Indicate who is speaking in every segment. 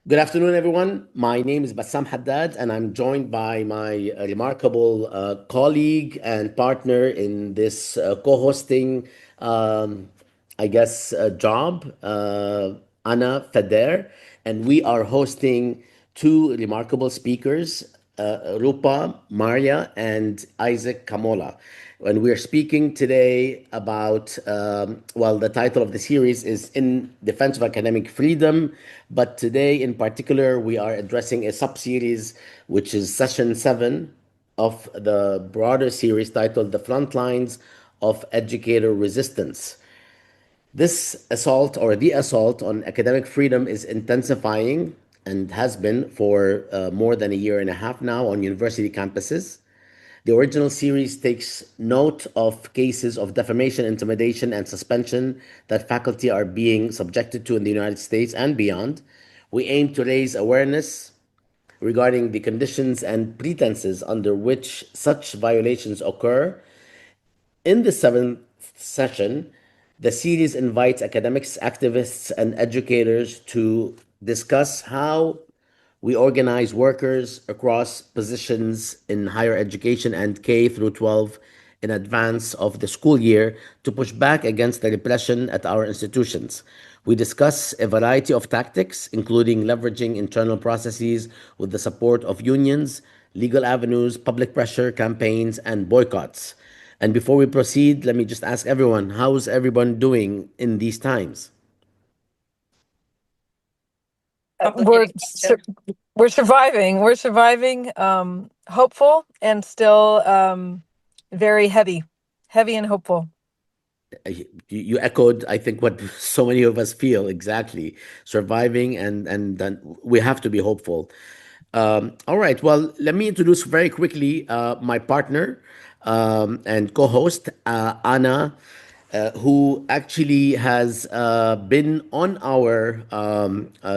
Speaker 1: Good afternoon, everyone. My name is Bassam Haddad, and I'm joined by my remarkable colleague and partner in this co-hosting, um, job, Anna Fader. And we are hosting two remarkable speakers, Rupa Marya and Isaac Kamola. And we are speaking today about, the title of the series is In Defense of Academic Freedom. But today, in particular, we are addressing a sub series, which is session 7 of the broader series titled The Frontlines of Educator Resistance. This assault or the assault on academic freedom is intensifying and has been for more than a year and a half now on university campuses. The original series takes note of cases of defamation, intimidation, and suspension that faculty are being subjected to in the United States and beyond. We aim to raise awareness regarding the conditions and pretenses under which such violations occur. In the seventh session, the series invites academics, activists, and educators to discuss how we organize workers across positions in higher education and K through 12 in advance of the school year to push back against the repression at our institutions. We discuss a variety of tactics, including leveraging internal processes with the support of unions, legal avenues, public pressure campaigns, and boycotts. And before we proceed, let me just ask everyone, how's everyone doing in these times?
Speaker 2: We're we're surviving. We're surviving. Hopeful and still very heavy and hopeful.
Speaker 1: You echoed, I think, what so many of us feel exactly. Surviving, and then we have to be hopeful. All right. Well, let me introduce very quickly my partner and co-host Anna, who actually has been on our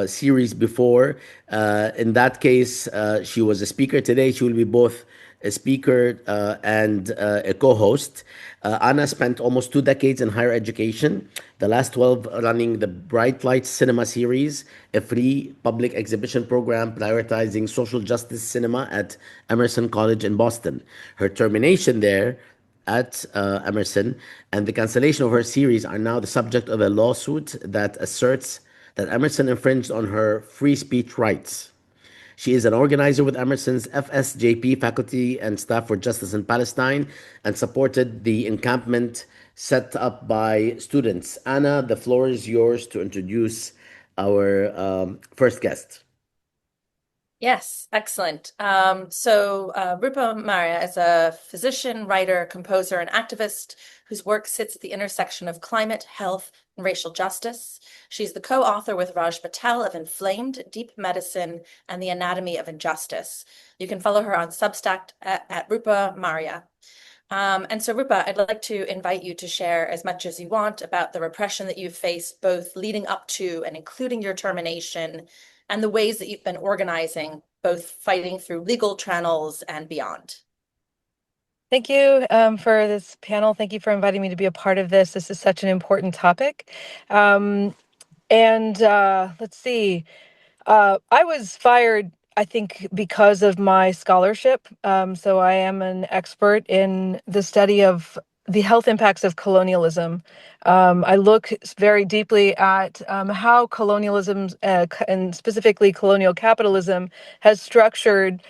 Speaker 1: series before. In that case, she was a speaker. Today she will be both a speaker and a co-host. Anna spent almost 2 decades in higher education, the last 12 running the Bright Lights Cinema series, a free public exhibition program prioritizing social justice cinema at Emerson College in Boston. Her termination there at Emerson and the cancellation of her series are now the subject of a lawsuit that asserts that Emerson infringed on her free speech rights. She is an organizer with Emerson's FSJP, Faculty and Staff for Justice in Palestine, and supported the encampment set up by students. Anna, the floor is yours to introduce our first guest.
Speaker 3: Yes, excellent. Rupa Marya is a physician, writer, composer, and activist whose work sits at the intersection of climate, health, and racial justice. She's the co-author with Raj Patel of Inflamed, Deep Medicine, and the Anatomy of Injustice. You can follow her on Substack at Rupa Marya. Rupa, I'd like to invite you to share as much as you want about the repression that you've faced, both leading up to and including your termination, and the ways that you've been organizing, both fighting through legal channels and beyond.
Speaker 2: Thank you for this panel. Thank you for inviting me to be a part of this. This is such an important topic. Let's see. I was fired, I think, because of my scholarship. So I am an expert in the study of the health impacts of colonialism. I look very deeply at how colonialism, and specifically colonial capitalism, has structured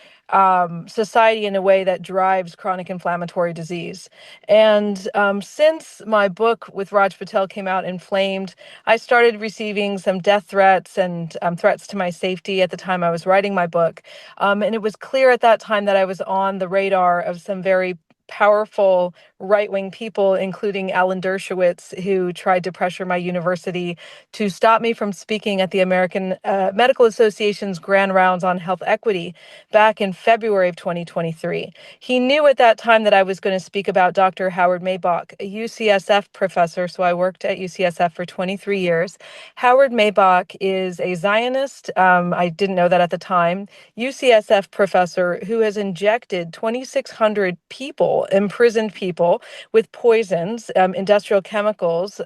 Speaker 2: society in a way that drives chronic inflammatory disease. And since my book with Raj Patel came out, Inflamed, I started receiving some death threats and threats to my safety at the time I was writing my book. And it was clear at that time that I was on the radar of some very powerful right-wing people, including Alan Dershowitz, who tried to pressure my university to stop me from speaking at the American Medical Association's grand rounds on health equity back in February of 2023. He knew at that time that I was going to speak about Dr. Howard Maybach, a UCSF professor. So I worked at UCSF for 23 years. Howard Maybach is a Zionist. I didn't know that at the time. UCSF professor who has injected 2,600 people, imprisoned people, with poisons, industrial chemicals,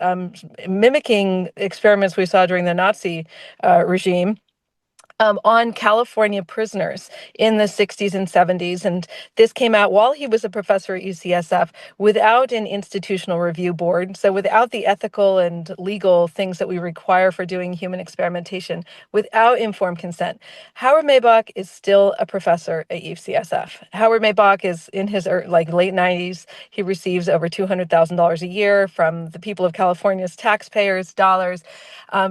Speaker 2: mimicking experiments we saw during the Nazi regime. on California prisoners in the 60s and 70s. And this came out while he was a professor at UCSF without an institutional review board. So without the ethical and legal things that we require for doing human experimentation, without informed consent. Howard Maybach is still a professor at UCSF. Howard Maybach is in his late 90s. He receives over $200,000 a year from the people of California's taxpayers' dollars.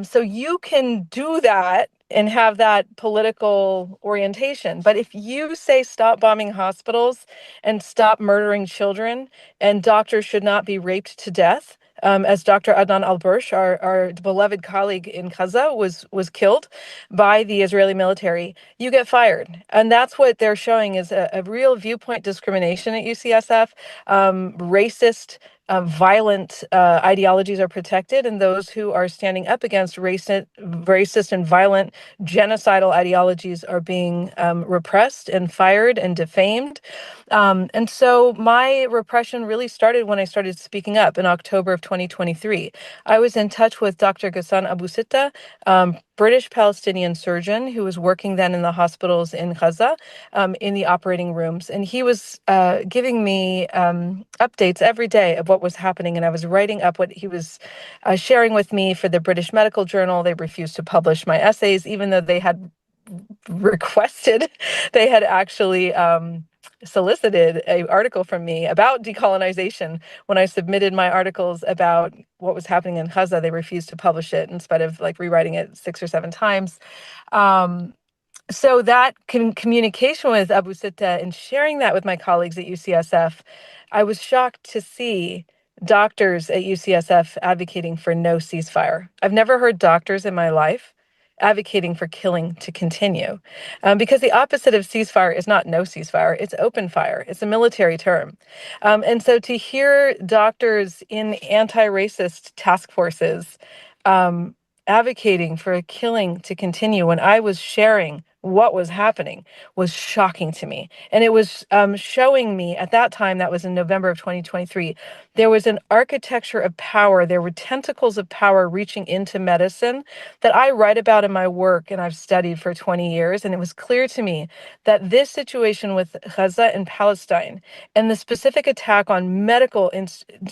Speaker 2: So you can do that and have that political orientation. But if you say stop bombing hospitals and stop murdering children, and doctors should not be raped to death, as Dr. Adnan Albursh, our beloved colleague in Gaza, was killed by the Israeli military, you get fired. And that's what they're showing is a real viewpoint discrimination at UCSF, racist, violent ideologies are protected, and those who are standing up against racist and violent genocidal ideologies are being repressed and fired and defamed. And so my repression really started when I started speaking up in October of 2023. I was in touch with Dr. Ghassan Abu Sitta, British Palestinian surgeon who was working then in the hospitals in Gaza, in the operating rooms. And he was giving me updates every day of what was happening. And I was writing up what he was sharing with me for the British Medical Journal. They refused to publish my essays, even though they had requested, they had actually solicited an article from me about decolonization. When I submitted my articles about what was happening in Gaza, they refused to publish it in spite of rewriting it 6 or 7 times. So that communication with Abu Sitta and sharing that with my colleagues at UCSF, I was shocked to see doctors at UCSF advocating for no ceasefire. I've never heard doctors in my life advocating for killing to continue, because the opposite of ceasefire is not no ceasefire, it's open fire. It's a military term. And so to hear doctors in anti-racist task forces advocating for a killing to continue when I was sharing what was happening was shocking to me. And it was showing me at that time, that was in November of 2023, there was an architecture of power. There were tentacles of power reaching into medicine that I write about in my work and I've studied for 20 years. And it was clear to me that this situation with Gaza and Palestine and the specific attack on medical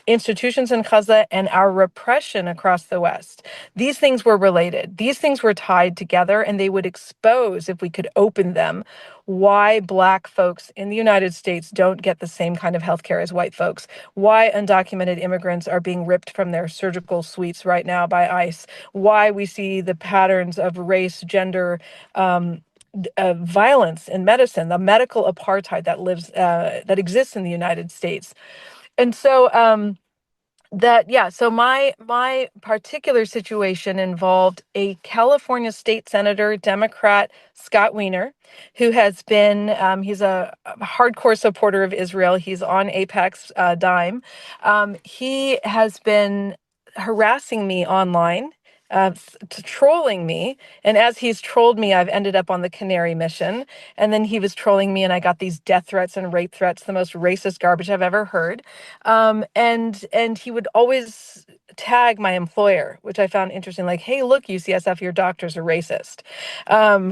Speaker 2: institutions in Gaza and our repression across the West, these things were related. These things were tied together, and they would expose, if we could open them, why Black folks in the United States don't get the same kind of healthcare as white folks, why undocumented immigrants are being ripped from their surgical suites right now by ICE, why we see the patterns of race, gender, violence in medicine, the medical apartheid that exists in the United States. And so so my particular situation involved a California state senator, Democrat Scott Wiener, who has been he's a hardcore supporter of Israel. He's on Apex Dime. He has been harassing me online, trolling me. And as he's trolled me, I've ended up on the Canary mission. And then he was trolling me, and I got these death threats and rape threats, the most racist garbage I've ever heard. And he would always tag my employer, which I found interesting. Like, hey, look, UCSF, your doctors are racist.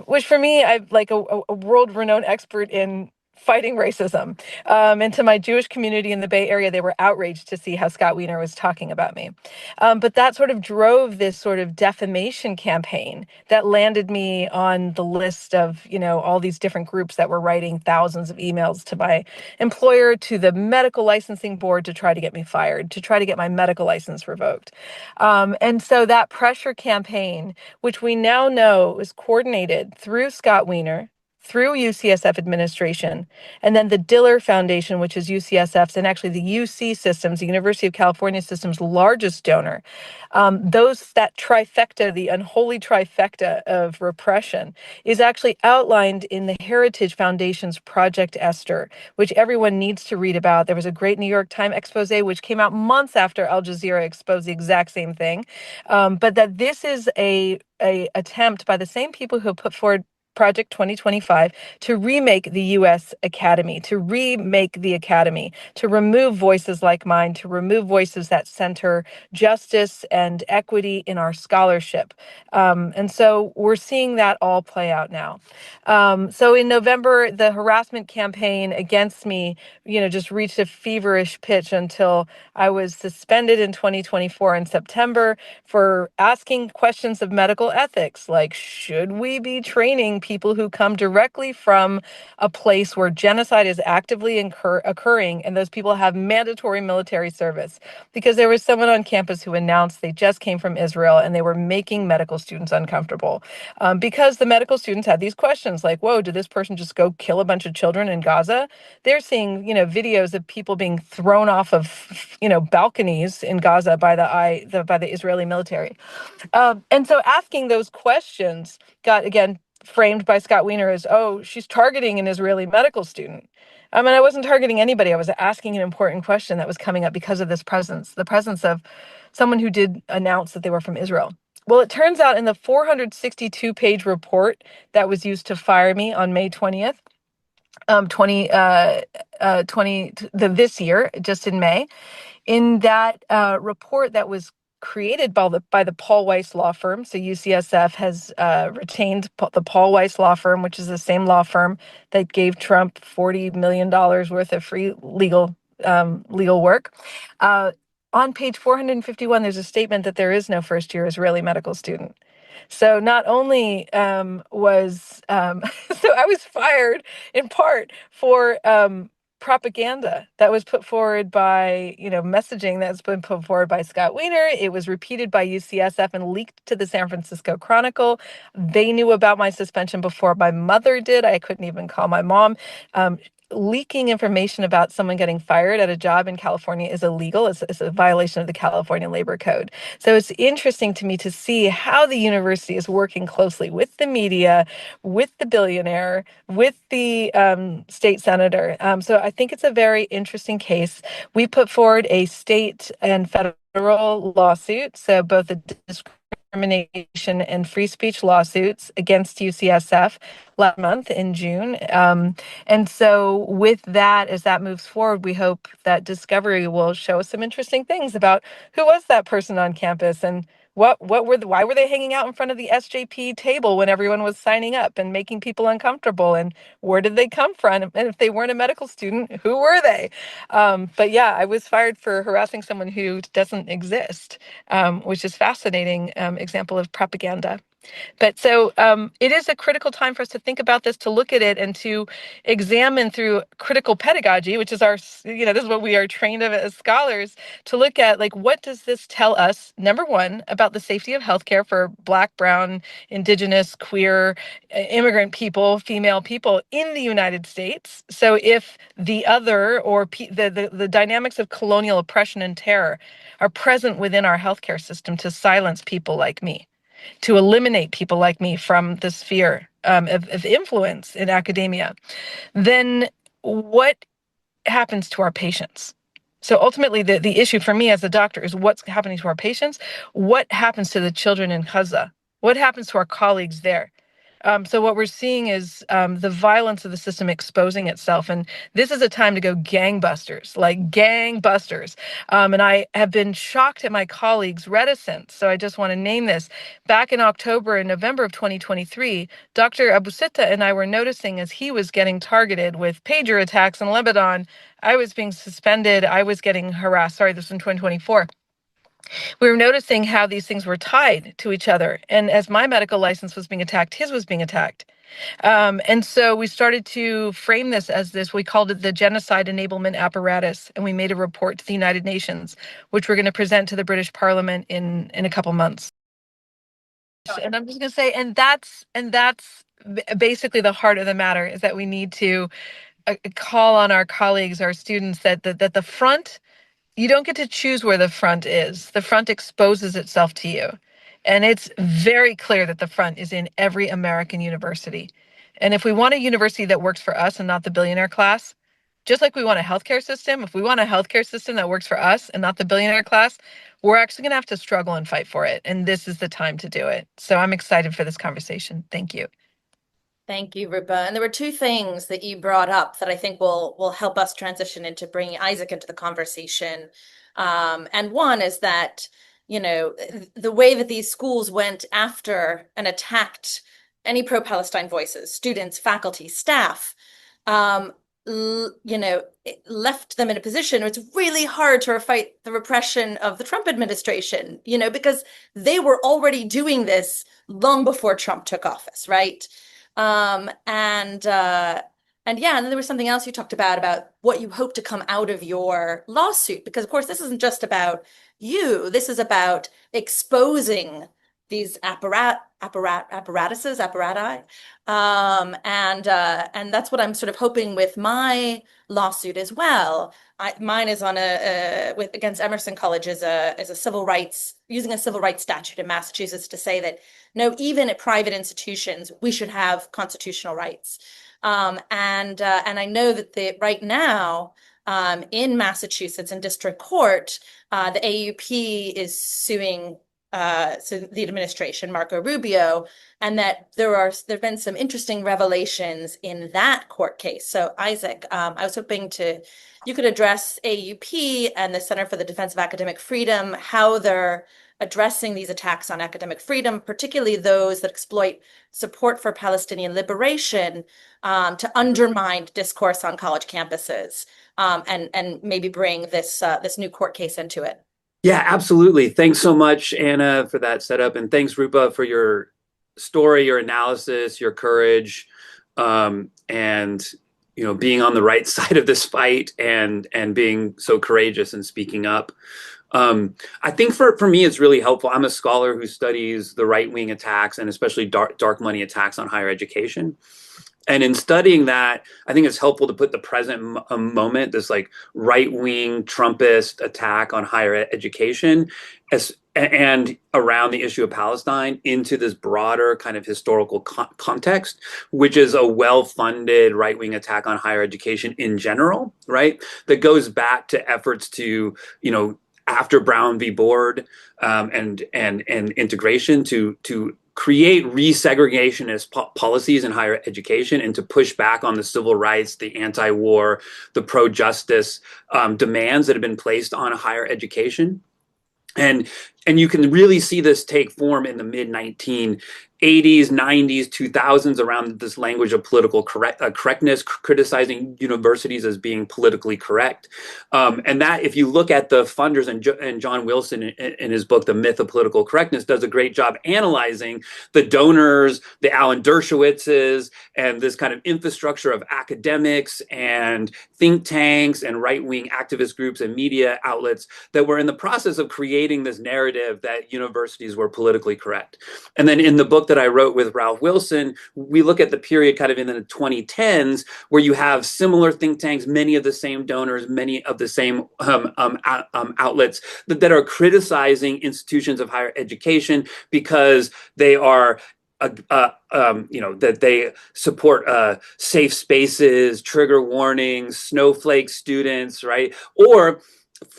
Speaker 2: Which for me, I'm like a world-renowned expert in fighting racism. And to my Jewish community in the Bay Area, they were outraged to see how Scott Wiener was talking about me. But that sort of drove this sort of defamation campaign that landed me on the list of, all these different groups that were writing thousands of emails to my employer, to the medical licensing board to try to get me fired, to try to get my medical license revoked. And so that pressure campaign, which we now know was coordinated through Scott Wiener, through UCSF administration, and then the Diller Foundation, which is UCSF's and actually the UC Systems, the University of California System's largest donor. That trifecta, the unholy trifecta of repression, is actually outlined in the Heritage Foundation's Project Esther, which everyone needs to read about. There was a great New York Times expose, which came out months after Al Jazeera exposed the exact same thing. But that this is a attempt by the same people who put forward Project 2025 to remake the U.S. Academy, to remake the Academy, to remove voices like mine, to remove voices that center justice and equity in our scholarship. And so we're seeing that all play out now. So in November, the harassment campaign against me, just reached a feverish pitch until I was suspended in 2024 in September for asking questions of medical ethics, like, should we be training people who come directly from a place where genocide is actively occurring and those people have mandatory military service? Because there was someone on campus who announced they just came from Israel and they were making medical students uncomfortable, because the medical students had these questions like, whoa, did this person just go kill a bunch of children in Gaza? They're seeing, videos of people being thrown off of, balconies in Gaza by the Israeli military. And so asking those questions got, again, framed by Scott Wiener as, oh, she's targeting an Israeli medical student. I mean, I wasn't targeting anybody. I was asking an important question that was coming up because of this presence, the presence of someone who did announce that they were from Israel. Well, it turns out in the 462-page report that was used to fire me on May 20th, 2020, this year, just in May, in that report that was created by the Paul Weiss law firm. So UCSF has retained the Paul Weiss law firm, which is the same law firm that gave Trump $40 million worth of free legal work. On page 451, there's a statement that there is no first-year Israeli medical student. So not only was so I was fired in part for propaganda that was put forward by, messaging that's been put forward by Scott Wiener. It was repeated by UCSF and leaked to the San Francisco Chronicle. They knew about my suspension before my mother did. I couldn't even call my mom. Leaking information about someone getting fired at a job in California is illegal. It's a violation of the California Labor Code. So it's interesting to me to see how the university is working closely with the media, with the billionaire, with the state senator. So I think it's a very interesting case. We put forward a state and federal lawsuit, so both the discrimination and free speech lawsuits against UCSF last month in June. And so with that, as that moves forward, we hope that discovery will show us some interesting things about who was that person on campus and why were they hanging out in front of the SJP table when everyone was signing up and making people uncomfortable, and where did they come from? And if they weren't a medical student, who were they? But yeah, I was fired for harassing someone who doesn't exist, which is fascinating example of propaganda. But so it is a critical time for us to think about this, to look at it, and to examine through critical pedagogy, which is this is what we are trained of as scholars, to look at, like, what does this tell us, number one, about the safety of healthcare for Black, Brown, Indigenous, queer, immigrant people, female people in the United States. So if the other or the dynamics of colonial oppression and terror are present within our healthcare system to silence people like me, to eliminate people like me from the sphere of influence in academia, then what happens to our patients? So ultimately, the issue for me as a doctor is what's happening to our patients, what happens to the children in Gaza, what happens to our colleagues there. So what we're seeing is the violence of the system exposing itself. And this is a time to go gangbusters, like gangbusters. And I have been shocked at my colleagues' reticence. So I just want to name this. Back in October and November of 2023, Dr. Abusita and I were noticing, as he was getting targeted with pager attacks in Lebanon, I was being suspended. I was getting harassed. Sorry, this was in 2024. We were noticing how these things were tied to each other. And as my medical license was being attacked, his was being attacked. And so we started to frame this as this, we called it the genocide enablement apparatus. And we made a report to the United Nations, which we're going to present to the British Parliament in a couple months. And I'm just going to say, and that's basically the heart of the matter, is that we need to call on our colleagues, our students, that the front, you don't get to choose where the front is. The front exposes itself to you. And it's very clear that the front is in every American university. And if we want a university that works for us and not the billionaire class, just like we want a healthcare system, if we want a healthcare system that works for us and not the billionaire class, we're actually going to have to struggle and fight for it. And this is the time to do it. So I'm excited for this conversation. Thank you.
Speaker 3: Thank you, Rupa. And there were two things that you brought up that I think will help us transition into bringing Isaac into the conversation. And one is that, the way that these schools went after and attacked any pro-Palestine voices, students, faculty, staff, um, it left them in a position where it's really hard to fight the repression of the Trump administration, because they were already doing this long before Trump took office, right? And yeah, and then there was something else you talked about what you hope to come out of your lawsuit, because of course this isn't just about you. This is about exposing these apparatuses, apparati, and that's what I'm sort of hoping with my lawsuit as well. Mine is on with against Emerson College as a civil rights, using a civil rights statute in Massachusetts to say that no, even at private institutions, we should have constitutional rights. And I know that right now in Massachusetts in district court, the AUP is suing so the administration, Marco Rubio, and that there've been some interesting revelations in that court case. So Isaac, I was hoping you could address AUP and the Center for the Defense of Academic Freedom, how they're addressing these attacks on academic freedom, particularly those that exploit support for Palestinian liberation to undermine discourse on college campuses, and maybe bring this new court case into it.
Speaker 4: Yeah, absolutely. Thanks so much, Anna, for that setup. And thanks, Rupa, for your story, your analysis, your courage, and being on the right side of this fight and being so courageous and speaking up. I think for me, it's really helpful. I'm a scholar who studies the right-wing attacks and especially dark money attacks on higher education. And in studying that, I think it's helpful to put the present moment, this like right-wing Trumpist attack on higher education and around the issue of Palestine into this broader kind of historical context, which is a well-funded right-wing attack on higher education in general, right? That goes back to efforts to, after Brown v. Board and integration to create resegregationist policies in higher education and to push back on the civil rights, the anti-war, the pro-justice demands that have been placed on higher education. And you can really see this take form in the mid-1980s, 90s, 2000s around this language of political correctness, criticizing universities as being politically correct. And that, if you look at the funders, and John Wilson in his book, The Myth of Political Correctness, does a great job analyzing the donors, the Alan Dershowitzes, and this kind of infrastructure of academics and think tanks and right-wing activist groups and media outlets that were in the process of creating this narrative that universities were politically correct. And then in the book that I wrote with Ralph Wilson, we look at the period kind of in the 2010s where you have similar think tanks, many of the same donors, many of the same outlets that are criticizing institutions of higher education because they are that they support safe spaces, trigger warnings, snowflake students, right? Or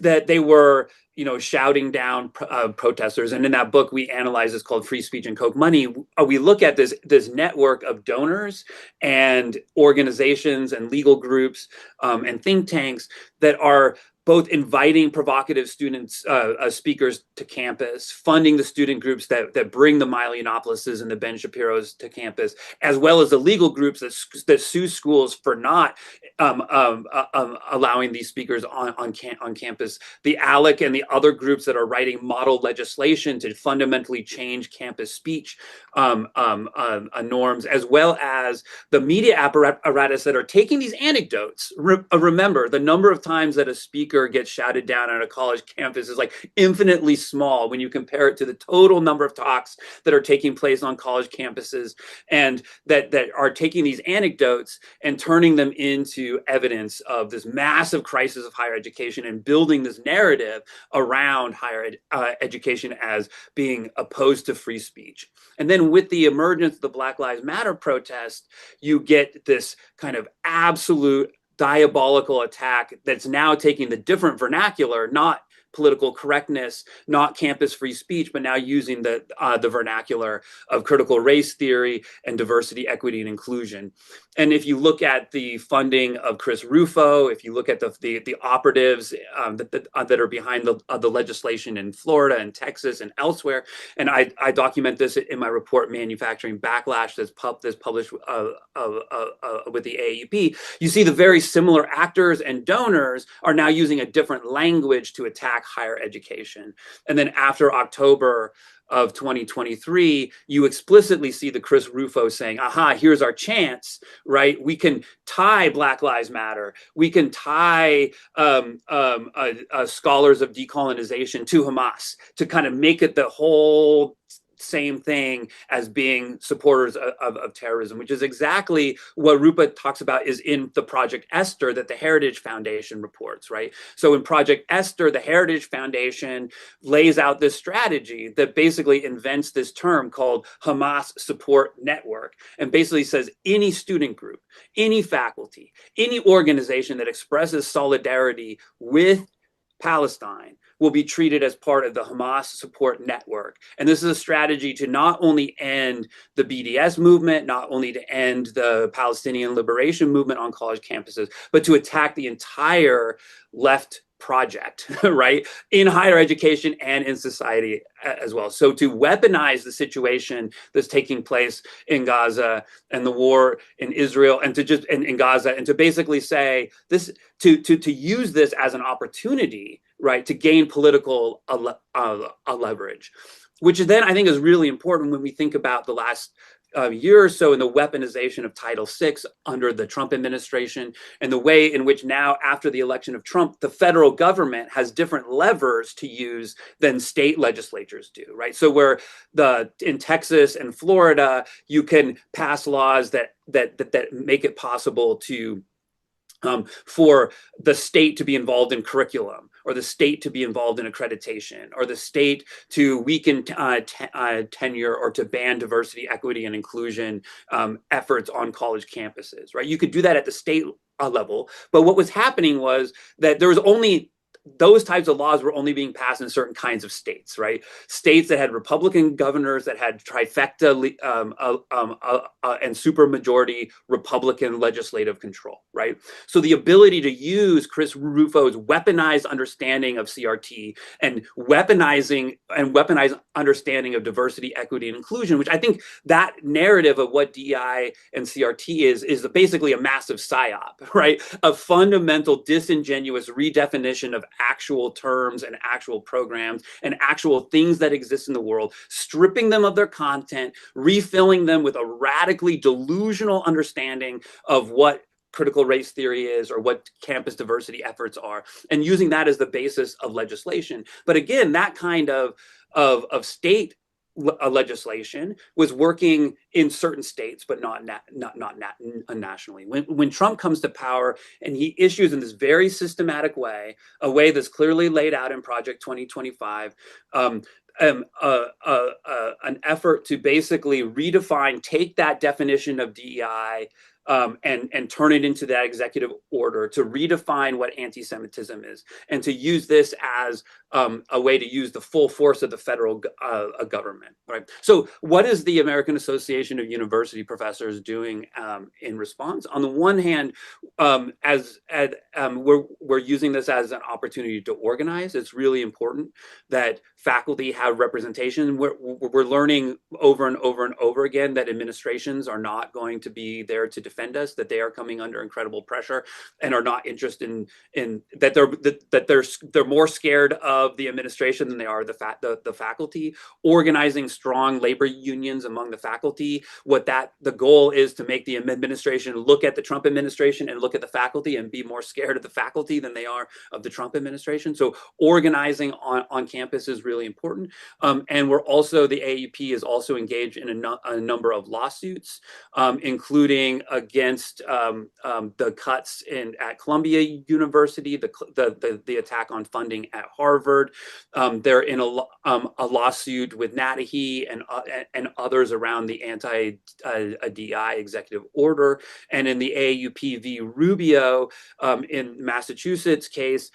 Speaker 4: that they were shouting down protesters. And in that book, we analyze this called Free Speech and Coke Money. We look at this network of donors and organizations and legal groups and think tanks that are both inviting provocative speakers to campus, funding the student groups that bring the Milo Yiannopoulos and the Ben Shapiros to campus, as well as the legal groups that sue schools for not allowing these speakers on campus. The ALEC and the other groups that are writing model legislation to fundamentally change campus speech norms, as well as the media apparatus that are taking these anecdotes. Remember, the number of times that a speaker gets shouted down on a college campus is like infinitely small when you compare it to the total number of talks that are taking place on college campuses, and that are taking these anecdotes and turning them into evidence of this massive crisis of higher education and building this narrative around higher education as being opposed to free speech. And then with the emergence of the Black Lives Matter protest, you get this kind of absolute diabolical attack that's now taking the different vernacular, not political correctness, not campus free speech, but now using the vernacular of critical race theory and diversity, equity, and inclusion. And if you look at the funding of Chris Rufo, if you look at the operatives that are behind the legislation in Florida and Texas and elsewhere, and I document this in my report, Manufacturing Backlash, that's published with the AAUP, you see the very similar actors and donors are now using a different language to attack higher education. And then after October of 2023, you explicitly see the Chris Rufo saying, aha, here's our chance, right? We can tie Black Lives Matter. We can tie scholars of decolonization to Hamas to kind of make it the whole same thing as being supporters of terrorism, which is exactly what Rupa talks about is in the Project Esther that the Heritage Foundation reports, right? So in Project Esther, the Heritage Foundation lays out this strategy that basically invents this term called Hamas Support Network, and basically says any student group, any faculty, any organization that expresses solidarity with Palestine will be treated as part of the Hamas support network. And this is a strategy to not only end the BDS movement, not only to end the Palestinian liberation movement on college campuses, but to attack the entire left project, right, in higher education and in society as well. So to weaponize the situation that's taking place in Gaza and the war in Israel and to just in Gaza and to basically say this, to use this as an opportunity, right, to gain political leverage, which then I think is really important when we think about the last year or so in the weaponization of Title VI under the Trump administration and the way in which now, after the election of Trump, the federal government has different levers to use than state legislatures do, right? So where in Texas and Florida, you can pass laws that make it possible to for the state to be involved in curriculum, or the state to be involved in accreditation, or the state to weaken tenure or to ban diversity, equity, and inclusion efforts on college campuses, right? You could do that at the state level, but what was happening was that there was only those types of laws were only being passed in certain kinds of states, right? States that had Republican governors that had trifecta and supermajority Republican legislative control, right? So the ability to use Chris Rufo's weaponized understanding of CRT and weaponized understanding of diversity, equity, and inclusion, which I think that narrative of what DEI and CRT is basically a massive psyop, right? A fundamental disingenuous redefinition of actual terms and actual programs and actual things that exist in the world, stripping them of their content, refilling them with a radically delusional understanding of what critical race theory is or what campus diversity efforts are, and using that as the basis of legislation. But again, that kind of state legislation was working in certain states, but not nationally. When Trump comes to power and he issues in this very systematic way, a way that's clearly laid out in Project 2025, an effort to basically redefine, take that definition of DEI and turn it into that executive order to redefine what anti-Semitism is, and to use this as a way to use the full force of the federal government, right? So what is the American Association of University Professors doing in response? On the one hand, we're using this as an opportunity to organize. It's really important that faculty have representation. We're learning over and over and over again that administrations are not going to be there to defend us, that they are coming under incredible pressure and are not interested in that they're more scared of the administration than they are the faculty. Organizing strong labor unions among the faculty, the goal is to make the administration look at the Trump administration and look at the faculty and be more scared of the faculty than they are of the Trump administration. So organizing on campus is really important. And we're also, the AUP is also engaged in a number of lawsuits, including against the cuts at Columbia University, the attack on funding at Harvard. They're in a lawsuit with NATAHE and others around the anti-DI executive order. And in the AUP v. Rubio in Massachusetts case,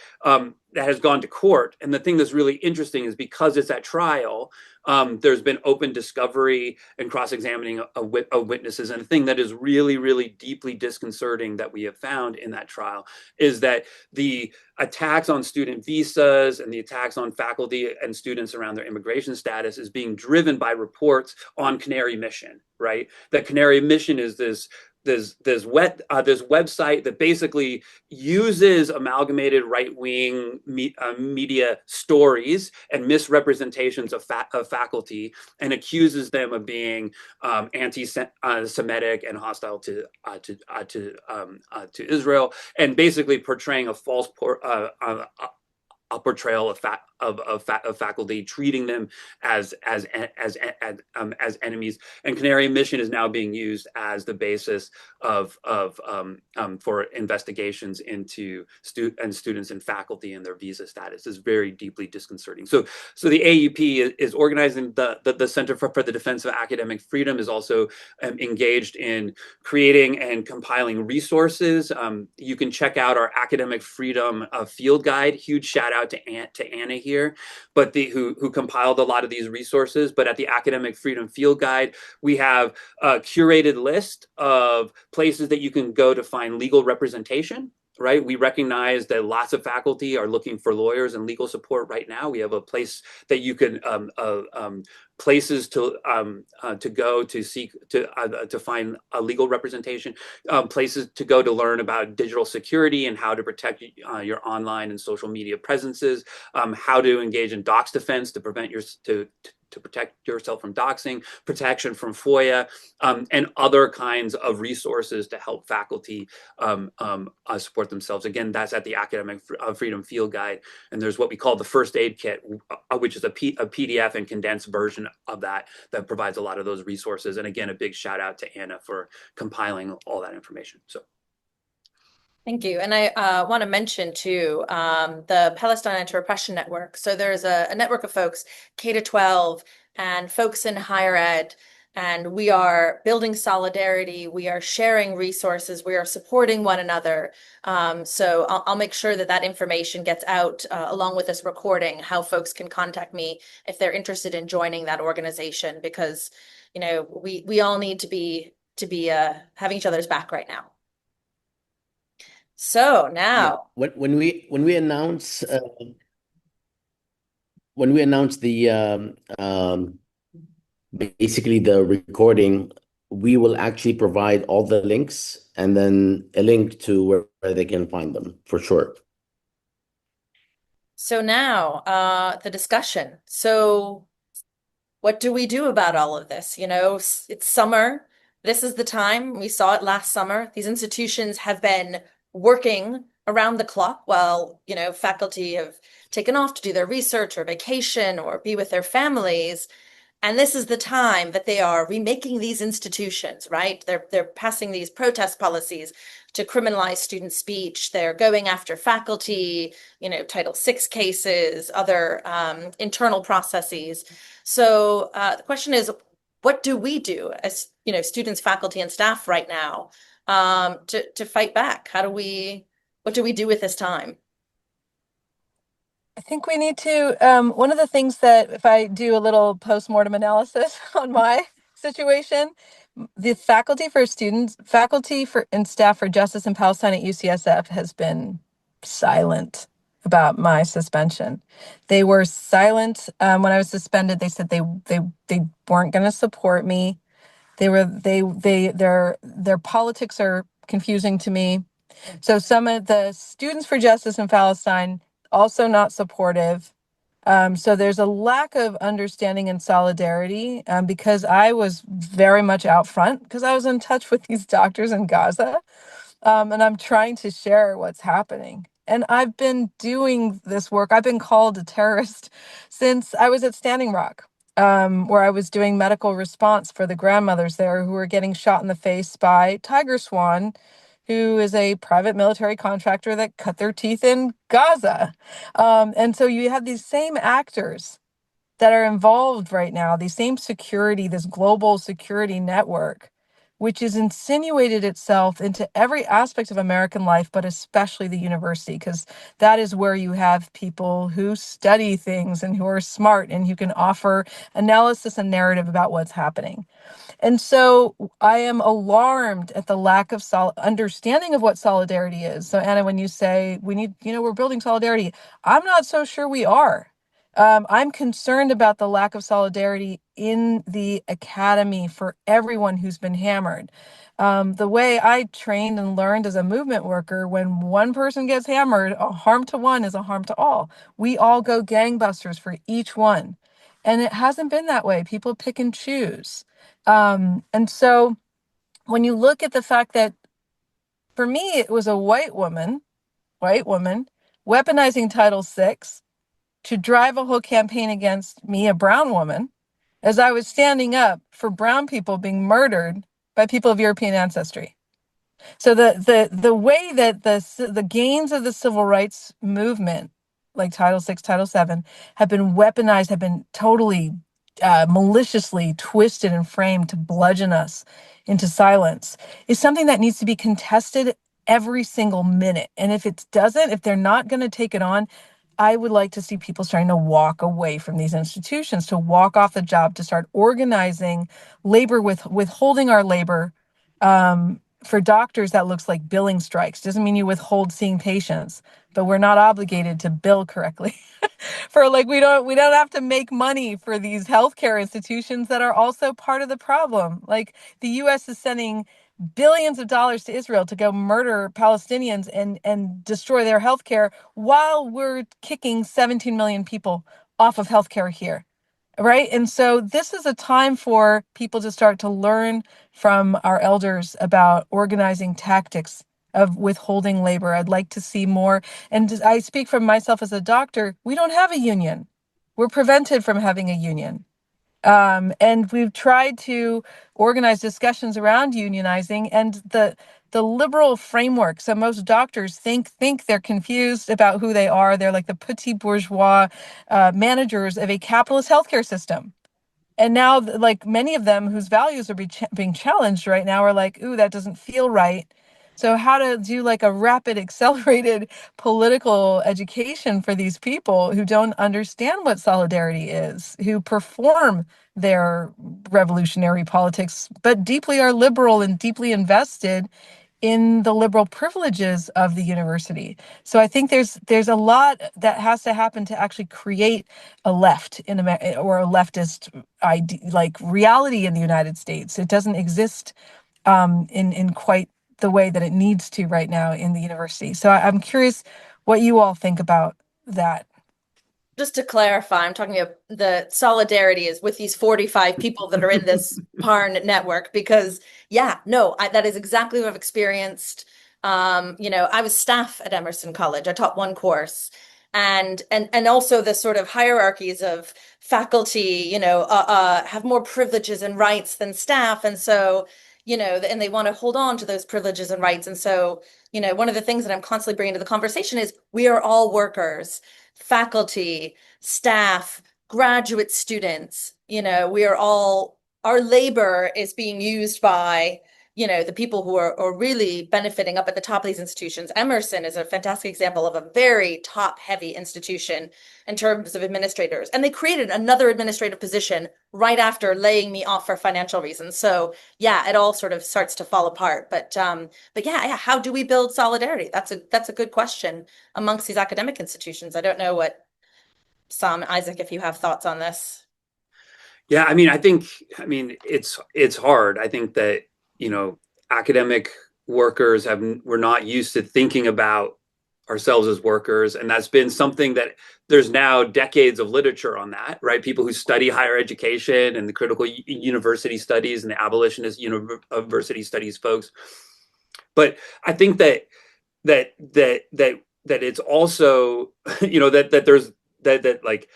Speaker 4: that has gone to court. And the thing that's really interesting is because it's at trial, there's been open discovery and cross-examining of witnesses. And the thing that is really, really deeply disconcerting that we have found in that trial is that the attacks on student visas and the attacks on faculty and students around their immigration status is being driven by reports on Canary Mission, right? That Canary Mission is this website that basically uses amalgamated right-wing media stories and misrepresentations of faculty and accuses them of being anti-Semitic and hostile to Israel, and basically portraying a false a portrayal of faculty, treating them as enemies. And Canary Mission is now being used as the basis for investigations into students and faculty and their visa status. Is very deeply disconcerting. So the AUP is organizing the Center for the Defense of Academic Freedom, is also engaged in creating and compiling resources. You can check out our Academic Freedom field guide. Huge shout out to Anna here, but who compiled a lot of these resources. But at the Academic Freedom Field Guide, we have a curated list of places that you can go to find legal representation. Right, we recognize that lots of faculty are looking for lawyers and legal support right now. We have a place that you can places to go to seek to find a legal representation, places to go to learn about digital security and how to protect your online and social media presences, how to engage in dox defense to prevent to protect yourself from doxing, protection from FOIA, and other kinds of resources to help faculty support themselves. Again, that's at the Academic Freedom Field Guide. And there's what we call the First Aid Kit, which is a PDF and condensed version of that provides a lot of those resources. And again, a big shout out to Anna for compiling all that information. So.
Speaker 3: Thank you. And I want to mention too, the Palestine Anti-Repression Network. So there's a network of folks, K-12 and folks in higher ed, and we are building solidarity. We are sharing resources. We are supporting one another. So I'll make sure that information gets out along with this recording, how folks can contact me if they're interested in joining that organization, because, you know, we all need to be having each other's back right now. So now,
Speaker 1: when we announce the basically the recording, we will actually provide all the links and then a link to where they can find them for sure.
Speaker 3: So now, the discussion. So what do we do about all of this? You know, it's summer. This is the time. We saw it last summer. These institutions have been working around the clock while, you know, faculty have taken off to do their research or vacation or be with their families. And this is the time that they are remaking these institutions, right? They're passing these protest policies to criminalize student speech. They're going after faculty, you know, Title VI cases, other internal processes. So the question is, what do we do as, you know, students, faculty, and staff right now to fight back? What do we do with this time?
Speaker 2: I think we need to, one of the things that, if I do a little postmortem analysis on my situation, the faculty and staff for justice and Palestine at UCSF has been silent about my suspension. They were silent when I was suspended. They said they weren't going to support me. Their politics are confusing to me. So some of the students for justice in Palestine also not supportive. So there's a lack of understanding and solidarity because I was very much out front because I was in touch with these doctors in Gaza. And I'm trying to share what's happening. And I've been doing this work. I've been called a terrorist since I was at Standing Rock, where I was doing medical response for the grandmothers there who were getting shot in the face by Tiger Swan, who is a private military contractor that cut their teeth in Gaza. And so you have these same actors that are involved right now, the same security, this global security network, which has insinuated itself into every aspect of American life, but especially the university, because that is where you have people who study things and who are smart and who can offer analysis and narrative about what's happening. And so I am alarmed at the lack of understanding of what solidarity is. So Anna, when you say we need, we're building solidarity, I'm not so sure we are. I'm concerned about the lack of solidarity in the academy for everyone who's been hammered. The way I trained and learned as a movement worker, when one person gets hammered, a harm to one is a harm to all. We all go gangbusters for each one. And it hasn't been that way. People pick and choose. And so when you look at the fact that for me, it was a white woman, weaponizing Title VI to drive a whole campaign against me, a brown woman, as I was standing up for brown people being murdered by people of European ancestry. So the way that the gains of the civil rights movement, like Title VI, Title VII, have been weaponized, have been totally maliciously twisted and framed to bludgeon us into silence, is something that needs to be contested every single minute. And if if they're not going to take it on, I would like to see people starting to walk away from these institutions, to walk off the job, to start organizing labor, withholding our labor. For doctors, that looks like billing strikes. Doesn't mean you withhold seeing patients, but we're not obligated to bill correctly. For we don't have to make money for these healthcare institutions that are also part of the problem. Like the US is sending billions of dollars to Israel to go murder Palestinians and destroy their healthcare while we're kicking 17 million people off of healthcare here. Right. And so this is a time for people to start to learn from our elders about organizing tactics of withholding labor. I'd like to see more. And I speak from myself as a doctor. We don't have a union. We're prevented from having a union. And we've tried to organize discussions around unionizing, and the liberal framework. So most doctors think they're confused about who they are. They're like the petit bourgeois managers of a capitalist healthcare system. And now, like many of them whose values are being challenged right now are like, ooh, that doesn't feel right. So how to do like a rapid, accelerated political education for these people who don't understand what solidarity is, who perform their revolutionary politics, but deeply are liberal and deeply invested in the liberal privileges of the university. So I think there's a lot that has to happen to actually create a left in America, or a leftist like reality in the United States. It doesn't exist in quite the way that it needs to right now in the university. So I'm curious what you all think about that.
Speaker 3: Just to clarify, I'm talking about the solidarity is with these 45 people that are in this PARN network, because that is exactly what I've experienced. I was staff at Emerson College. I taught one course, and also the sort of hierarchies of faculty, have more privileges and rights than staff. And so, and they want to hold on to those privileges and rights. And so, one of the things that I'm constantly bringing to the conversation is we are all workers, faculty, staff, graduate students. We are all, our labor is being used by, the people who are really benefiting up at the top of these institutions. Emerson is a fantastic example of a very top heavy institution in terms of administrators. And they created another administrative position right after laying me off for financial reasons. So it all sort of starts to fall apart. But how do we build solidarity? That's a good question amongst these academic institutions. I don't know what, Sam, Isaac, if you have thoughts on this.
Speaker 4: Yeah, I think it's hard. I think that, academic workers we're not used to thinking about ourselves as workers. And that's been something that there's now decades of literature on that, right? People who study higher education and the critical university studies and the abolitionist university studies folks. But I think that it's also, that there's that like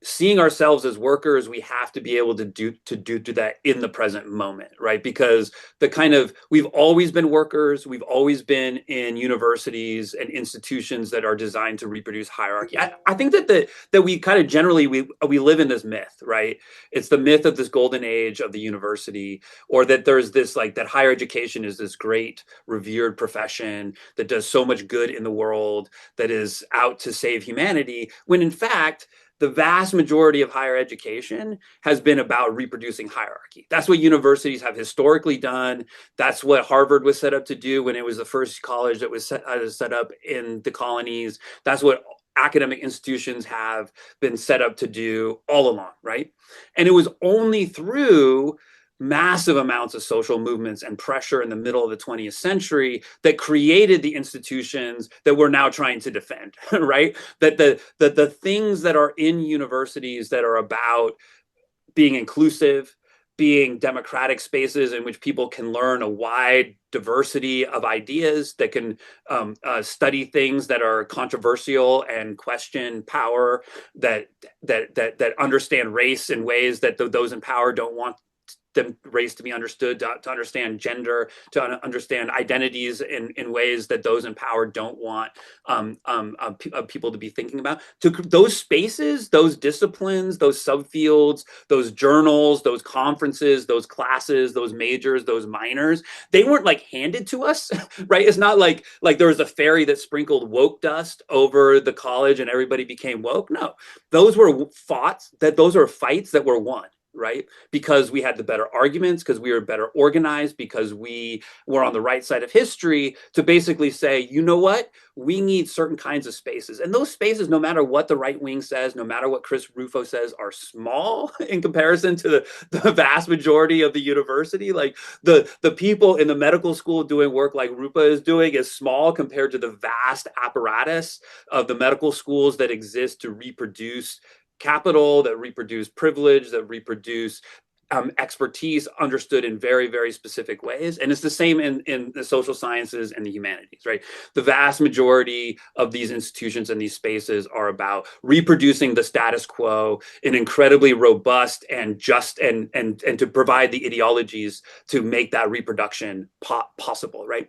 Speaker 4: seeing ourselves as workers, we have to be able to do that in the present moment, right? Because we've always been workers, we've always been in universities and institutions that are designed to reproduce hierarchy. I think that we kind of generally we live in this myth, right? It's the myth of this golden age of the university, or that there's this like that higher education is this great revered profession that does so much good in the world, that is out to save humanity, when in fact the vast majority of higher education has been about reproducing hierarchy. That's what universities have historically done. That's what Harvard was set up to do when it was the first college that was set up in the colonies. That's what academic institutions have been set up to do all along, right? And it was only through massive amounts of social movements and pressure in the middle of the 20th century that created the institutions that we're now trying to defend, right? That the things that are in universities that are about being inclusive, being democratic spaces in which people can learn a wide diversity of ideas, that can study things that are controversial and question power, that understand race in ways that those in power don't want the race to be understood, to understand gender, to understand identities in ways that those in power don't want people to be thinking about. To those spaces, those disciplines, those subfields, those journals, those conferences, those classes, those majors, those minors, they weren't like handed to us, right? It's not like there was a fairy that sprinkled woke dust over the college and everybody became woke. No, those were fights that were won, right? Because we had the better arguments, because we were better organized, because we were on the right side of history to basically say, you know what? We need certain kinds of spaces. And those spaces, no matter what the right wing says, no matter what Chris Rufo says, are small in comparison to the vast majority of the university. Like the people in the medical school doing work like Rupa is doing is small compared to the vast apparatus of the medical schools that exist to reproduce capital, that reproduce privilege, that reproduce expertise understood in very, very specific ways. And it's the same in the social sciences and the humanities, right? The vast majority of these institutions and these spaces are about reproducing the status quo in incredibly robust and just and to provide the ideologies to make that reproduction possible, right?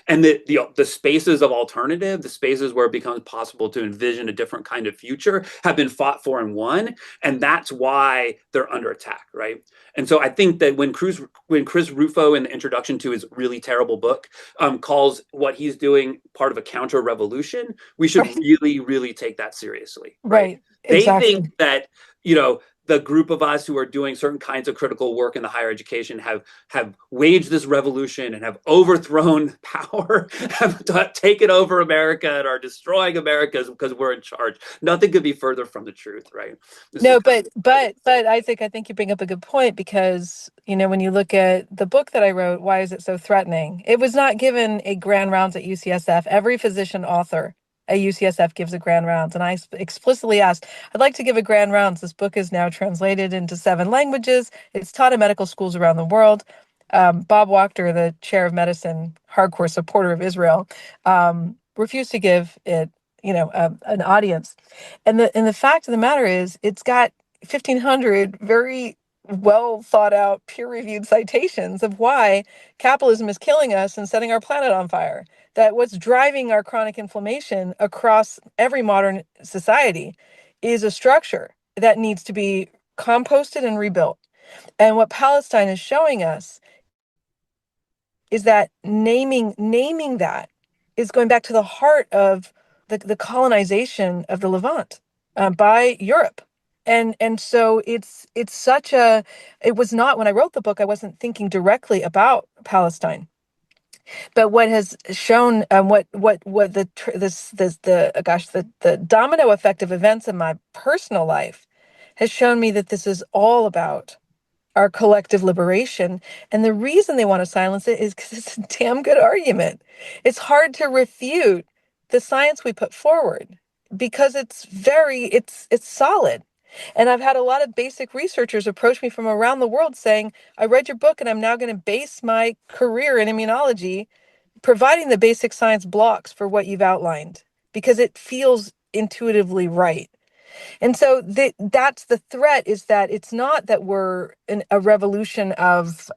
Speaker 4: And the spaces of alternative, the spaces where it becomes possible to envision a different kind of future, have been fought for and won, and that's why they're under attack, right? And so I think that when Chris Rufo, in the introduction to his really terrible book, calls what he's doing part of a counter revolution, we should really, really take that seriously, right?
Speaker 2: Exactly.
Speaker 4: They think that the group of us who are doing certain kinds of critical work in the higher education have waged this revolution and have overthrown power, have taken over America and are destroying America because we're in charge. Nothing could be further from the truth, right?
Speaker 2: But I think you bring up a good point, because when you look at the book that I wrote, Why Is It So Threatening? It was not given a grand rounds at UCSF. Every physician author at UCSF gives a grand rounds, and I explicitly asked, I'd like to give a grand rounds. This book is now translated into 7 languages. It's taught in medical schools around the world. Bob Wachter, the chair of medicine, hardcore supporter of Israel, refused to give it an audience. And the fact of the matter is, it's got 1,500 very well thought out, peer-reviewed citations of why capitalism is killing us and setting our planet on fire. That what's driving our chronic inflammation across every modern society is a structure that needs to be composted and rebuilt. And what Palestine is showing us is that naming that is going back to the heart of the colonization of the Levant by Europe. And so it was not, when I wrote the book, I wasn't thinking directly about Palestine. But what has shown the domino effect of events in my personal life has shown me that this is all about our collective liberation. And the reason they want to silence it is because it's a damn good argument. It's hard to refute the science we put forward because it's solid. And I've had a lot of basic researchers approach me from around the world saying, I read your book and I'm now going to base my career in immunology providing the basic science blocks for what you've outlined, because it feels intuitively right. And so that's the threat, is that it's not that we're in a revolution of,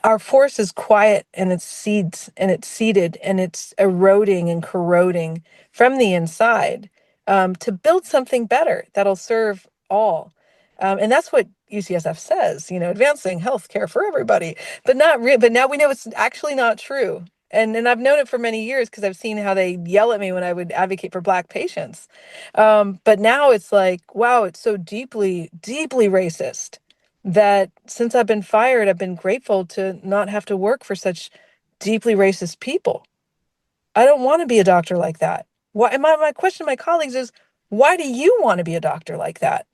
Speaker 2: our force is quiet, and it's seeds, and it's seeded, and it's eroding and corroding from the inside, to build something better that'll serve all. And that's what UCSF says, advancing healthcare for everybody, but now we know it's actually not true. And I've known it for many years, because I've seen how they yell at me when I would advocate for Black patients. But now it's like, wow, it's so deeply, deeply racist that since I've been fired, I've been grateful to not have to work for such deeply racist people. I don't want to be a doctor like that. Why? My question to my colleagues is, why do you want to be a doctor like that?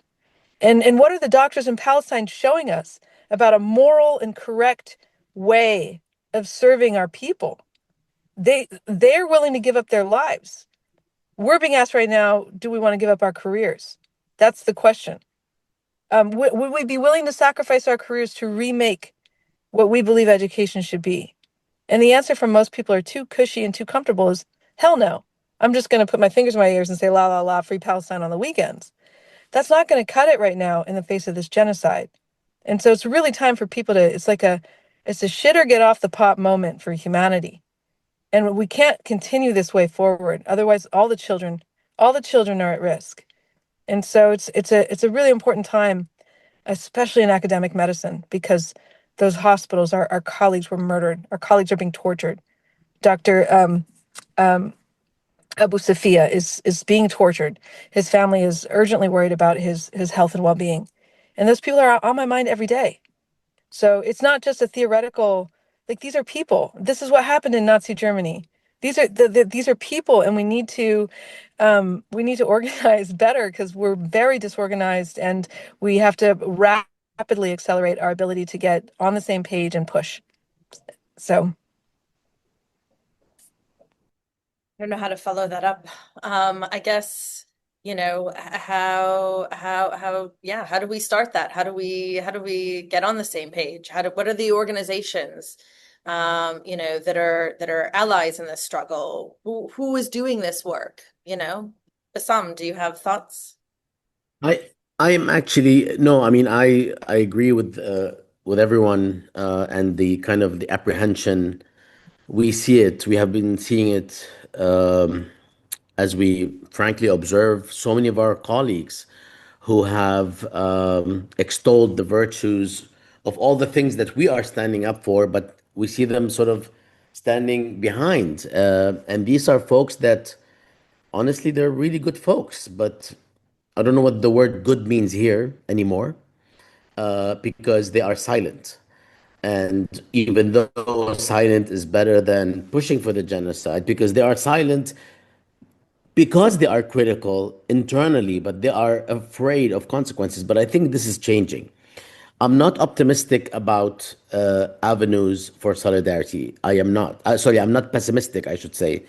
Speaker 2: And what are the doctors in Palestine showing us about a moral and correct way of serving our people? They're willing to give up their lives. We're being asked right now, do we want to give up our careers? That's the question. Would we be willing to sacrifice our careers to remake what we believe education should be? And the answer from most people are too cushy and too comfortable is, hell no. I'm just going to put my fingers in my ears and say, la, la, la, free Palestine on the weekends. That's not going to cut it right now in the face of this genocide. And so it's really time for people to, it's a shit or get off the pot moment for humanity. And we can't continue this way forward. Otherwise, all the children are at risk. And so it's a really important time, especially in academic medicine, because those hospitals, our colleagues were murdered. Our colleagues are being tortured. Dr. Abu Safia is being tortured. His family is urgently worried about his health and well-being. And those people are on my mind every day. So it's not just a theoretical, like, these are people. This is what happened in Nazi Germany. These are these are people, and we need to organize better, because we're very disorganized, and we have to rapidly accelerate our ability to get on the same page and push. So
Speaker 3: I don't know how to follow that up. I guess, how do we start that? How do we get on the same page? What are the organizations, that are allies in this struggle? Who is doing this work? Bassam, do you have thoughts?
Speaker 1: I I am actually no, I mean I agree with everyone and the kind of the apprehension. We see it. We have been seeing it as we frankly observe so many of our colleagues who have extolled the virtues of all the things that we are standing up for, but we see them sort of standing behind. And these are folks that honestly, they're really good folks, but I don't know what the word good means here anymore because they are silent. And even though silent is better than pushing for the genocide, because they are silent because they are critical internally, but they are afraid of consequences. But I think this is changing. I'm not optimistic about avenues for solidarity. I am not. Sorry, I'm not pessimistic, I should say.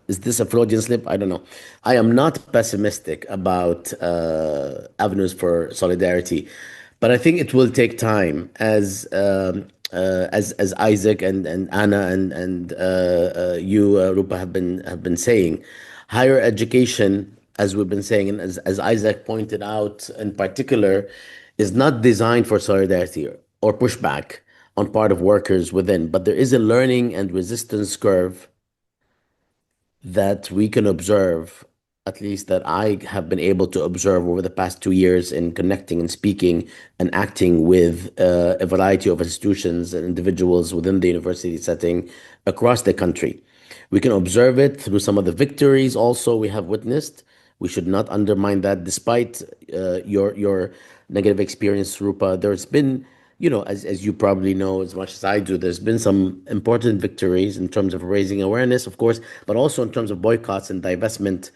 Speaker 1: Is this a Freudian slip? I don't know. I am not pessimistic about avenues for solidarity, but I think it will take time, as Isaac and Anna and you, Rupa, have been saying. Higher education, as we've been saying, and as Isaac pointed out in particular, is not designed for solidarity or pushback on part of workers within, but there is a learning and resistance curve that we can observe, at least that I have been able to observe over the past 2 years in connecting and speaking and acting with a variety of institutions and individuals within the university setting across the country. We can observe it through some of the victories also we have witnessed. We should not undermine that. Despite your negative experience, Rupa, there's been, as you probably know as much as I do, there's been some important victories in terms of raising awareness, of course, but also in terms of boycotts and divestment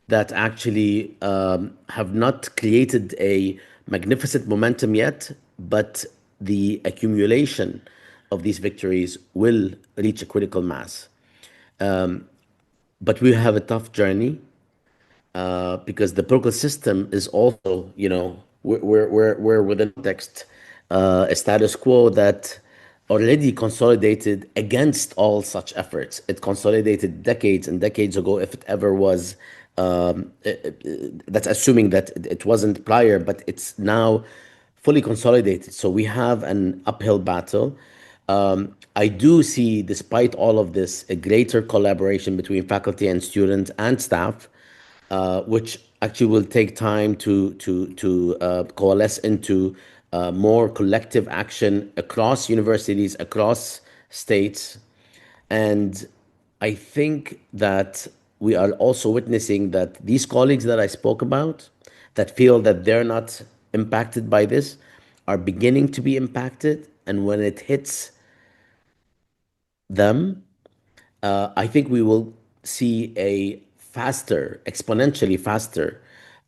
Speaker 1: that actually have not created a magnificent momentum yet, but the accumulation of these victories will reach a critical mass. But we have a tough journey because the political system is also, we're within context, a status quo that already consolidated against all such efforts. It consolidated decades and decades ago, if it ever was. That's assuming that it wasn't prior, but it's now fully consolidated. So we have an uphill battle. I do see, despite all of this, a greater collaboration between faculty and students and staff, which actually will take time to coalesce into more collective action across universities, across states. And I think that we are also witnessing that these colleagues that I spoke about, that feel that they're not impacted by this, are beginning to be impacted. And when it hits them, I think we will see a faster, exponentially faster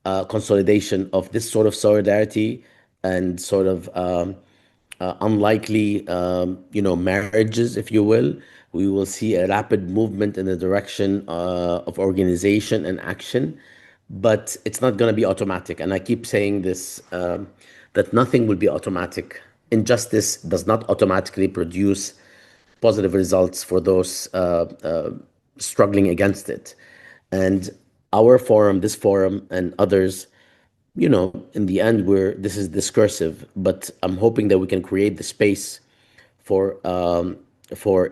Speaker 1: consolidation of this sort of solidarity and sort of unlikely, marriages, if you will. We will see a rapid movement in the direction of organization and action, but it's not going to be automatic. And I keep saying this, that nothing will be automatic. Injustice does not automatically produce positive results for those struggling against it. And our forum, this forum, and others, in the end, this is discursive, but I'm hoping that we can create the space for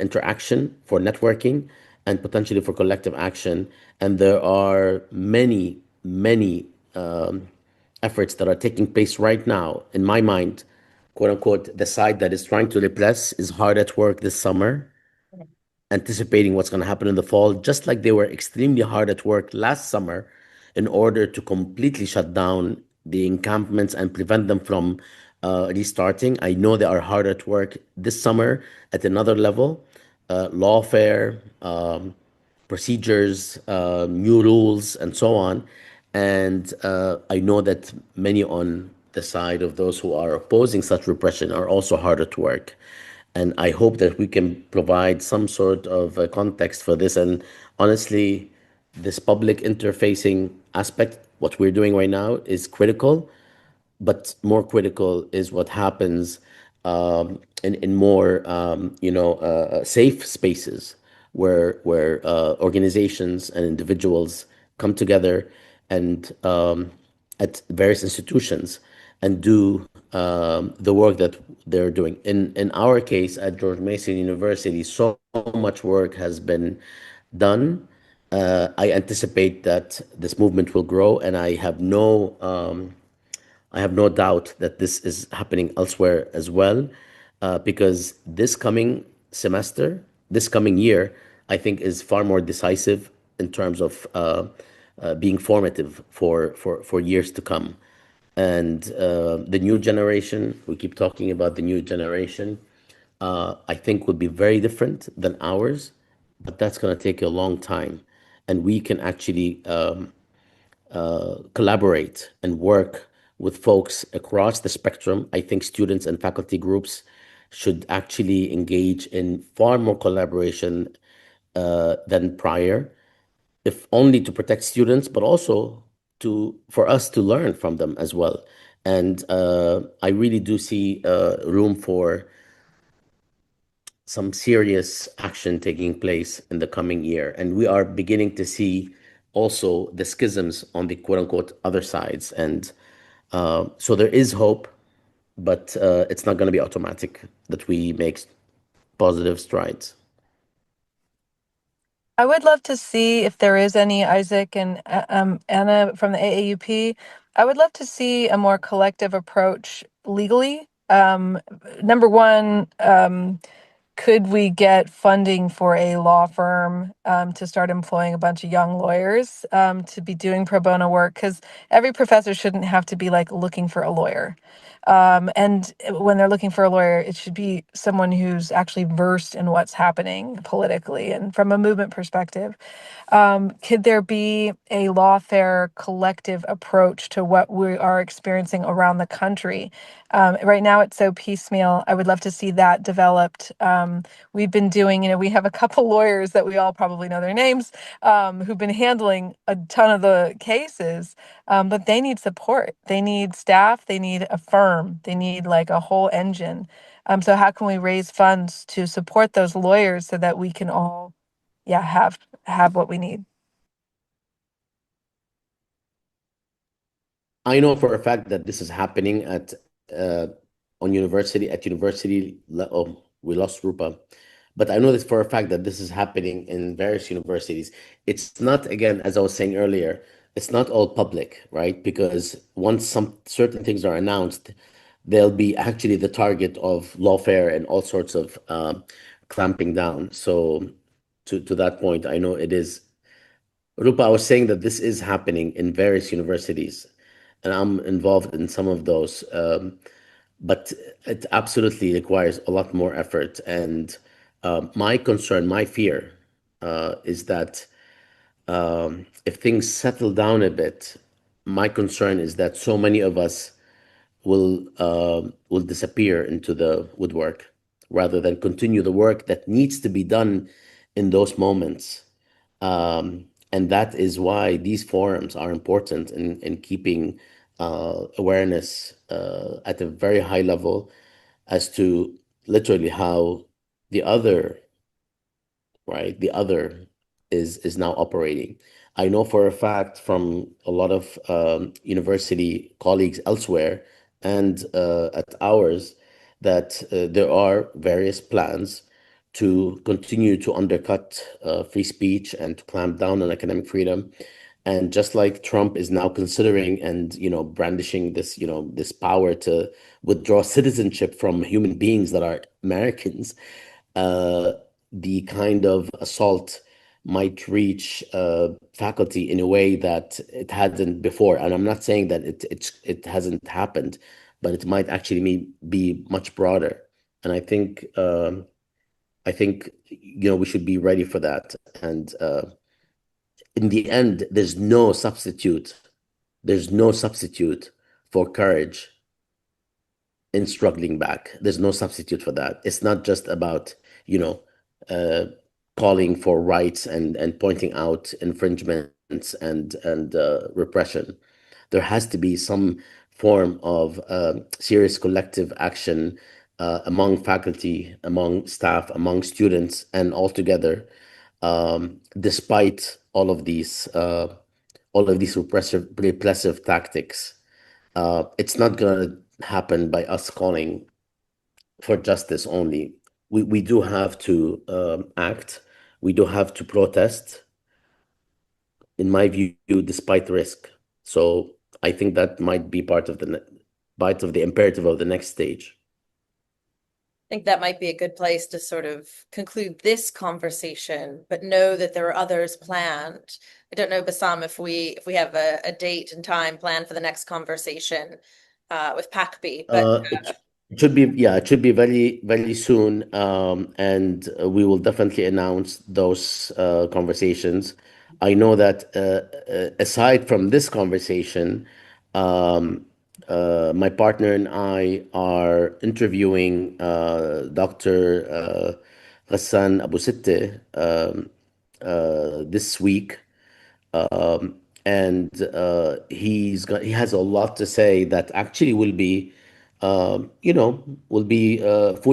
Speaker 1: interaction, for networking, and potentially for collective action. And there are many, many efforts that are taking place right now. In my mind, quote unquote, the side that is trying to repress is hard at work this summer, anticipating what's going to happen in the fall, just like they were extremely hard at work last summer in order to completely shut down the encampments and prevent them from restarting. I know they are hard at work this summer at another level, lawfare, procedures, new rules, and so on. And I know that many on the side of those who are opposing such repression are also hard at work. And I hope that we can provide some sort of context for this. And honestly, this public interfacing aspect, what we're doing right now, is critical, but more critical is what happens in more safe spaces where organizations and individuals come together and at various institutions and do the work that they're doing. In our case at George Mason University, so much work has been done. I anticipate that this movement will grow, and I have no doubt that this is happening elsewhere as well, because this coming semester, this coming year, I think is far more decisive in terms of being formative for years to come. And the new generation, we keep talking about the new generation, I think will be very different than ours, but that's going to take a long time. And we can actually collaborate and work with folks across the spectrum. I think students and faculty groups should actually engage in far more collaboration than prior, if only to protect students, but also for us to learn from them as well. And I really do see room for some serious action taking place in the coming year. And we are beginning to see also the schisms on the quote unquote other sides. And so there is hope, but it's not going to be automatic that we make positive strides.
Speaker 2: I would love to see if there is any, Isaac and Anna from the AAUP. I would love to see a more collective approach legally. Number one, could we get funding for a law firm to start employing a bunch of young lawyers to be doing pro bono work? Because every professor shouldn't have to be like looking for a lawyer. And when they're looking for a lawyer, it should be someone who's actually versed in what's happening politically and from a movement perspective. Could there be a lawfare collective approach to what we are experiencing around the country? Right now, it's so piecemeal. I would love to see that developed. We've been doing, we have a couple lawyers that we all probably know their names who've been handling a ton of the cases, but they need support. They need staff. They need a firm. They need like a whole engine. So how can we raise funds to support those lawyers so that we can all, have what we need?
Speaker 1: I know for a fact that this is happening at university. Oh, we lost Rupa, but I know this for a fact that this is happening in various universities. It's not, again, as I was saying earlier, it's not all public, right? Because once some certain things are announced, they'll be actually the target of lawfare and all sorts of clamping down. So to that point, I know it is. Rupa, I was saying that this is happening in various universities, and I'm involved in some of those. But it absolutely requires a lot more effort. And my concern, my fear, is that if things settle down a bit, my concern is that so many of us will disappear into the woodwork rather than continue the work that needs to be done in those moments. And that is why these forums are important in keeping awareness at a very high level as to literally how the other, right, the other is now operating. I know for a fact from a lot of university colleagues elsewhere and at ours that there are various plans to continue to undercut free speech and to clamp down on academic freedom. And just like Trump is now considering and brandishing this this power to withdraw citizenship from human beings that are Americans, uh, the kind of assault might reach faculty in a way that it hadn't before. And I'm not saying that it hasn't happened, but it might actually be much broader. And I think we should be ready for that. And in the end, there's no substitute. There's no substitute for courage in struggling back. There's no substitute for that. It's not just about, you know, uh, calling for rights and pointing out infringements and repression. There has to be some form of serious collective action among faculty, among staff, among students, and altogether, despite all of these repressive tactics. It's not going to happen by us calling for justice only. We do have to act. We do have to protest, in my view, despite risk. So I think that might be part of the imperative of the next stage.
Speaker 3: I think that might be a good place to sort of conclude this conversation, but know that there are others planned. I don't know, Bassam, if we have a date and time planned for the next conversation with PACB, but
Speaker 1: It should be very, very soon, and we will definitely announce those conversations. I know that aside from this conversation, my partner and I are interviewing Dr. Ghassan Abu Sitte this week, and he has a lot to say that actually will be food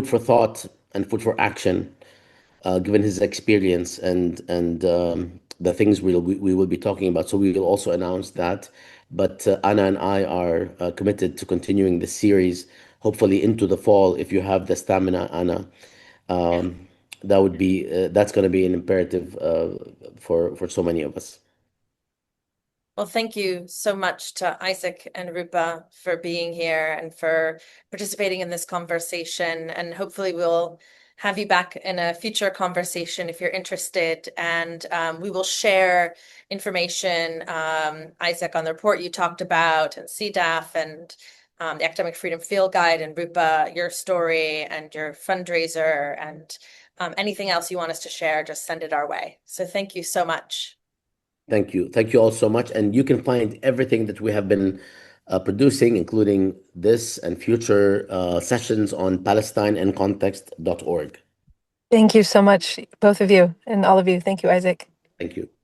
Speaker 1: for thought and food for action, given his experience and the things we will be talking about. So we will also announce that. But Anna and I are committed to continuing the series, hopefully into the fall. If you have the stamina, Anna, that's going to be an imperative for so many of us.
Speaker 3: well, thank you so much to Isaac and Rupa for being here and for participating in this conversation. And hopefully we'll have you back in a future conversation if you're interested. And we will share information, Isaac, on the report you talked about, and CDAF, and the Academic Freedom Field Guide, and Rupa, your story and your fundraiser, and anything else you want us to share, just send it our way. So thank you so much.
Speaker 1: Thank you. Thank you all so much. And you can find everything that we have been producing, including this and future sessions on PalestineInContext.org.
Speaker 2: Thank you so much, both of you and all of you. Thank you, Isaac.
Speaker 1: Thank you.